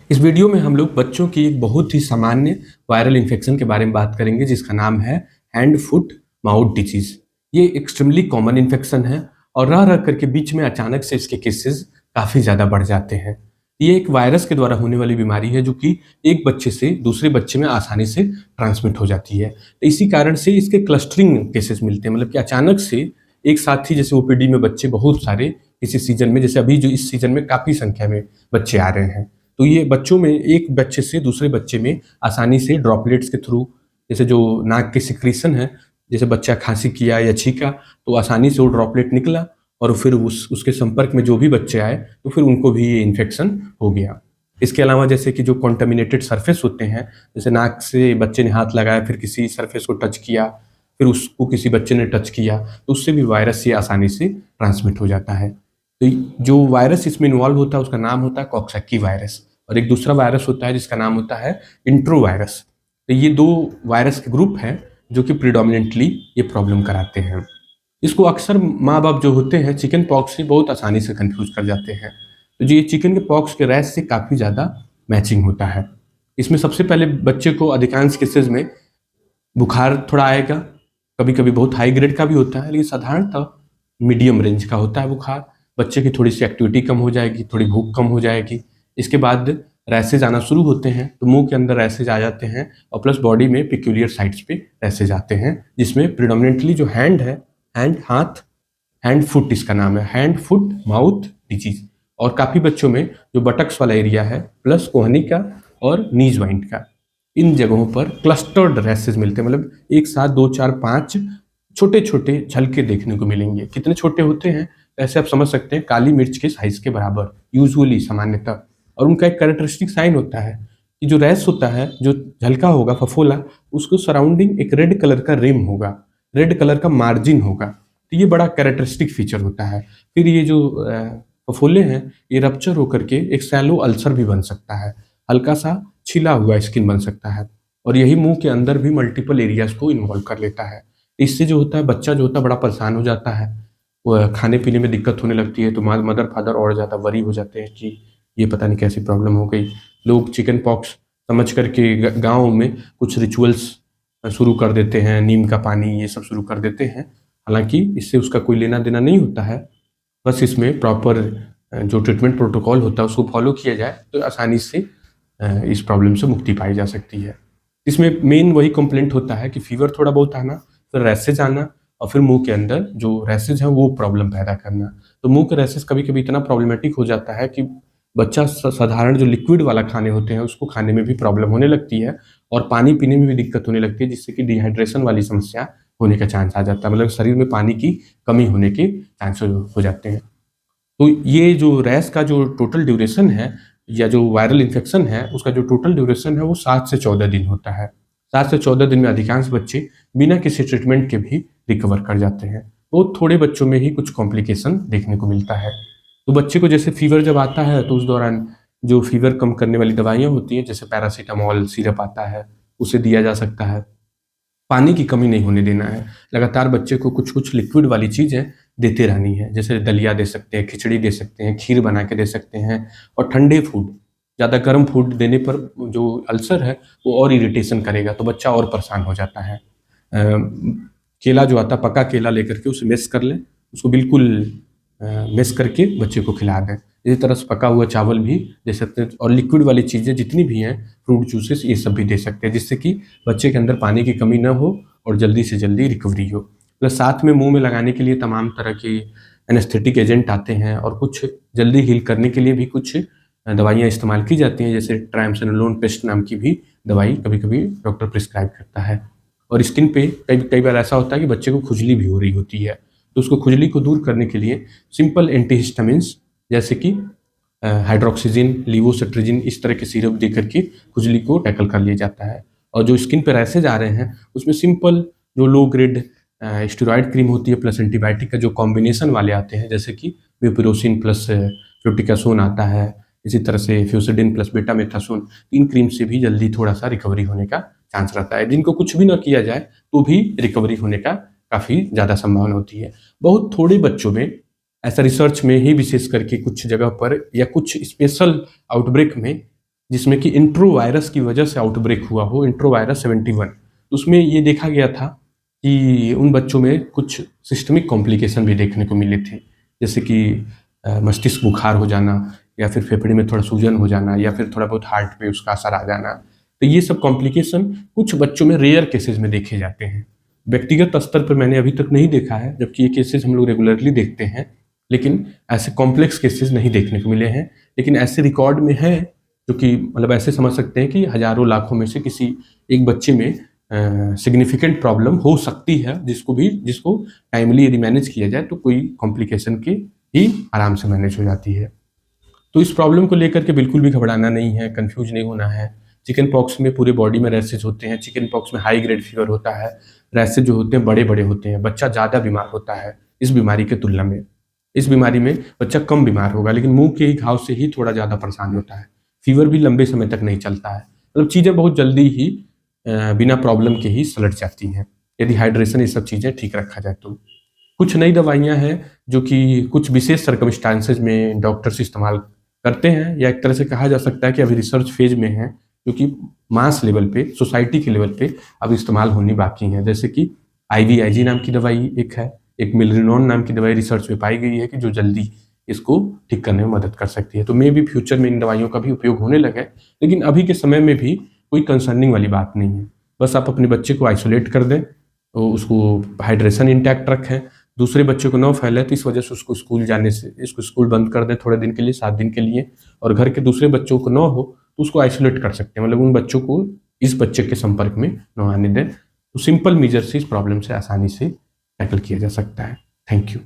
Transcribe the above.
इस वीडियो में हम लोग बच्चों की एक बहुत ही सामान्य वायरल इन्फेक्शन के बारे में बात करेंगे जिसका नाम है हैंड फुट माउथ डिजीज। ये एक्सट्रीमली कॉमन इन्फेक्शन है और रह रह करके बीच में अचानक से इसके केसेस काफ़ी ज़्यादा बढ़ जाते हैं। ये एक वायरस के द्वारा होने वाली बीमारी है जो कि एक बच्चे से दूसरे बच्चे में आसानी से ट्रांसमिट हो जाती है। तो इसी कारण से इसके क्लस्टरिंग केसेस मिलते हैं, मतलब कि अचानक से एक साथ ही जैसे ओपीडी में बच्चे बहुत सारे किसी सीजन में, जैसे अभी जो इस सीजन में काफ़ी संख्या में बच्चे आ रहे हैं, तो ये बच्चों में एक बच्चे से दूसरे बच्चे में आसानी से ड्रॉपलेट्स के थ्रू, जैसे जो नाक के सिक्रीशन है, जैसे बच्चा खांसी किया या छींका तो आसानी से वो ड्रॉपलेट निकला और फिर उसके संपर्क में जो भी बच्चे आए तो फिर उनको भी ये इन्फेक्शन हो गया। इसके अलावा जैसे कि जो कॉन्टामिनेटेड सरफेस होते हैं, जैसे नाक से बच्चे ने हाथ लगाया, फिर किसी सरफेस को टच किया, फिर उसको किसी बच्चे ने टच किया, तो उससे भी वायरस ये आसानी से ट्रांसमिट हो जाता है। तो जो वायरस इसमें इन्वॉल्व होता है उसका नाम होता है कॉक्सैकी वायरस, और एक दूसरा वायरस होता है जिसका नाम होता है इंट्रो वायरस। तो ये दो वायरस के ग्रुप हैं जो कि प्रिडोमिनेंटली ये प्रॉब्लम कराते हैं। इसको अक्सर माँ बाप जो होते हैं चिकन पॉक्स से बहुत आसानी से कंफ्यूज कर जाते हैं। तो जो ये चिकन के पॉक्स के रैश से काफ़ी ज़्यादा मैचिंग होता है। इसमें सबसे पहले बच्चे को अधिकांश केसेस में बुखार थोड़ा आएगा, कभी कभी बहुत हाई ग्रेड का भी होता है, लेकिन साधारणतः मीडियम रेंज का होता है बुखार। बच्चे की थोड़ी सी एक्टिविटी कम हो जाएगी, थोड़ी भूख कम हो जाएगी। इसके बाद रैसेज आना शुरू होते हैं, तो मुंह के अंदर रैसेज आ जाते हैं और प्लस बॉडी में पिक्यूलियर साइट्स पे रैसेज आते हैं, जिसमें प्रिडोमिनेंटली जो हैंड है, हैंड हाथ, हैंड फुट इसका नाम है, हैंड फुट माउथ डिजीज। और काफ़ी बच्चों में जो बटक्स वाला एरिया है प्लस कोहनी का और नीज जॉइंट का, इन जगहों पर क्लस्टर्ड रैसेज मिलते हैं, मतलब एक साथ 2 4 5 छोटे छोटे झलके देखने को मिलेंगे। कितने छोटे होते हैं, ऐसे आप समझ सकते हैं काली मिर्च के साइज के बराबर यूजुअली सामान्यतः। और उनका एक कैरेक्टरिस्टिक साइन होता है कि जो रैश होता है, जो झलका होगा फफोला, उसको सराउंडिंग एक रेड कलर का रिम होगा, रेड कलर का मार्जिन होगा। तो ये बड़ा कैरेक्टरिस्टिक फीचर होता है। फिर ये जो फफोले हैं ये रप्चर होकर के एक सैलो अल्सर भी बन सकता है, हल्का सा छिला हुआ स्किन बन सकता है, और यही मुंह के अंदर भी मल्टीपल एरियाज को इन्वॉल्व कर लेता है। इससे जो होता है बच्चा जो होता है बड़ा परेशान हो जाता है, वो खाने पीने में दिक्कत होने लगती है, तो मदर फादर और ज़्यादा वरी हो जाते हैं कि ये पता नहीं कैसी प्रॉब्लम हो गई। लोग चिकन पॉक्स समझ करके गाँव में कुछ रिचुअल्स शुरू कर देते हैं, नीम का पानी ये सब शुरू कर देते हैं, हालांकि इससे उसका कोई लेना देना नहीं होता है। बस इसमें प्रॉपर जो ट्रीटमेंट प्रोटोकॉल होता है उसको फॉलो किया जाए तो आसानी से इस प्रॉब्लम से मुक्ति पाई जा सकती है। इसमें मेन वही कंप्लेंट होता है कि फीवर थोड़ा बहुत आना, फिर रैसेज आना, और फिर मुंह के अंदर जो रैसेज है वो प्रॉब्लम पैदा करना। तो मुंह के रैसेज कभी कभी इतना प्रॉब्लमेटिक हो जाता है कि बच्चा साधारण जो लिक्विड वाला खाने होते हैं उसको खाने में भी प्रॉब्लम होने लगती है, और पानी पीने में भी दिक्कत होने लगती है, जिससे कि डिहाइड्रेशन वाली समस्या होने का चांस आ जाता है, मतलब शरीर में पानी की कमी होने के चांस हो जाते हैं। तो ये जो रैश का जो टोटल ड्यूरेशन है, या जो वायरल इन्फेक्शन है उसका जो टोटल ड्यूरेशन है वो 7 से 14 दिन होता है। 7 से 14 दिन में अधिकांश बच्चे बिना किसी ट्रीटमेंट के भी रिकवर कर जाते हैं। बहुत थोड़े बच्चों में ही कुछ कॉम्प्लिकेशन देखने को मिलता है। तो बच्चे को जैसे फीवर जब आता है तो उस दौरान जो फीवर कम करने वाली दवाइयाँ होती हैं, जैसे पैरासीटामोल सिरप आता है, उसे दिया जा सकता है। पानी की कमी नहीं होने देना है, लगातार बच्चे को कुछ कुछ लिक्विड वाली चीज़ें देते रहनी है, जैसे दलिया दे सकते हैं, खिचड़ी दे सकते हैं, खीर बना के दे सकते हैं। और ठंडे फूड, ज़्यादा गर्म फूड देने पर जो अल्सर है वो और इरिटेशन करेगा, तो बच्चा और परेशान हो जाता है। केला जो आता है, पका केला लेकर के उसे मेस कर लें, उसको बिल्कुल मेस करके बच्चे को खिला दें। इसी तरह से पका हुआ चावल भी दे सकते हैं, और लिक्विड वाली चीज़ें जितनी भी हैं, फ्रूट जूसेस ये सब भी दे सकते हैं, जिससे कि बच्चे के अंदर पानी की कमी ना हो और जल्दी से जल्दी रिकवरी हो। प्लस साथ में मुंह में लगाने के लिए तमाम तरह के एनेस्थेटिक एजेंट आते हैं, और कुछ जल्दी हील करने के लिए भी कुछ दवाइयाँ इस्तेमाल की जाती हैं, जैसे ट्राइमसोनिलोन पेस्ट नाम की भी दवाई कभी कभी डॉक्टर प्रिस्क्राइब करता है। और स्किन पे कई कई बार ऐसा होता है कि बच्चे को खुजली भी हो रही होती है, तो उसको खुजली को दूर करने के लिए सिंपल एंटीहिस्टामिन्स जैसे कि हाइड्रोक्सीजिन, लिवोसिट्रिजिन, इस तरह के सिरप दे करके खुजली को टैकल कर लिया जाता है। और जो स्किन पे रैसेज आ रहे हैं उसमें सिंपल जो लो ग्रेड स्टेरॉइड क्रीम होती है प्लस एंटीबायोटिक का जो कॉम्बिनेशन वाले आते हैं, जैसे कि ब्यूपिरोसिन प्लस फ्लूटिकासोन आता है, इसी तरह से फ्यूसिडिन प्लस बेटामेथासोन, इन क्रीम से भी जल्दी थोड़ा सा रिकवरी होने का चांस रहता है। जिनको कुछ भी ना किया जाए तो भी रिकवरी होने का काफ़ी ज़्यादा संभावना होती है। बहुत थोड़े बच्चों में, ऐसा रिसर्च में ही विशेष करके कुछ जगह पर या कुछ स्पेशल आउटब्रेक में जिसमें कि इंट्रो वायरस की वजह से आउटब्रेक हुआ हो, इंट्रो वायरस 71। उसमें ये देखा गया था कि उन बच्चों में कुछ सिस्टमिक कॉम्प्लिकेशन भी देखने को मिले थे, जैसे कि मस्तिष्क बुखार हो जाना, या फिर फेफड़े में थोड़ा सूजन हो जाना, या फिर थोड़ा बहुत हार्ट पे उसका असर आ जाना। तो ये सब कॉम्प्लिकेशन कुछ बच्चों में रेयर केसेस में देखे जाते हैं। व्यक्तिगत स्तर पर मैंने अभी तक नहीं देखा है, जबकि ये केसेस हम लोग रेगुलरली देखते हैं, लेकिन ऐसे कॉम्प्लेक्स केसेस नहीं देखने को मिले हैं। लेकिन ऐसे रिकॉर्ड में है, जो कि मतलब ऐसे समझ सकते हैं कि हजारों लाखों में से किसी एक बच्चे में सिग्निफिकेंट प्रॉब्लम हो सकती है, जिसको टाइमली यदि मैनेज किया जाए तो कोई कॉम्प्लिकेशन की ही आराम से मैनेज हो जाती है। तो इस प्रॉब्लम को लेकर के बिल्कुल भी घबराना नहीं है, कंफ्यूज नहीं होना है। चिकन पॉक्स में पूरे बॉडी में रैसेज होते हैं, चिकन पॉक्स में हाई ग्रेड फीवर होता है, रैसेज जो होते हैं बड़े बड़े होते हैं, बच्चा ज़्यादा बीमार होता है इस बीमारी के तुलना में। इस बीमारी में बच्चा कम बीमार होगा, लेकिन मुंह के ही घाव से ही थोड़ा ज़्यादा परेशान होता है। फीवर भी लंबे समय तक नहीं चलता है, मतलब चीज़ें बहुत जल्दी ही बिना प्रॉब्लम के ही सलट जाती हैं, यदि हाइड्रेशन ये सब चीज़ें ठीक रखा जाए तो। कुछ नई दवाइयाँ हैं जो कि कुछ विशेष सर्कमस्टांसेस में डॉक्टर्स इस्तेमाल करते हैं, या एक तरह से कहा जा सकता है कि अभी रिसर्च फेज में है, क्योंकि मास लेवल पे, सोसाइटी के लेवल पे अब इस्तेमाल होनी बाकी है। जैसे कि आईवीआईजी नाम की दवाई एक है, एक मिलरिनोन नाम की दवाई रिसर्च में पाई गई है कि जो जल्दी इसको ठीक करने में मदद कर सकती है। तो मे भी फ्यूचर में इन दवाइयों का भी उपयोग होने लगे, लेकिन अभी के समय में भी कोई कंसर्निंग वाली बात नहीं है। बस आप अपने बच्चे को आइसोलेट कर दें, तो उसको हाइड्रेशन इंटैक्ट रखें, दूसरे बच्चे को ना फैले, तो इस वजह से इसको स्कूल बंद कर दें थोड़े दिन के लिए, 7 दिन के लिए, और घर के दूसरे बच्चों को ना हो तो उसको आइसोलेट कर सकते हैं, मतलब उन बच्चों को इस बच्चे के संपर्क में न आने दें। तो सिंपल मेजर से इस प्रॉब्लम से आसानी से टैकल किया जा सकता है। Thank you.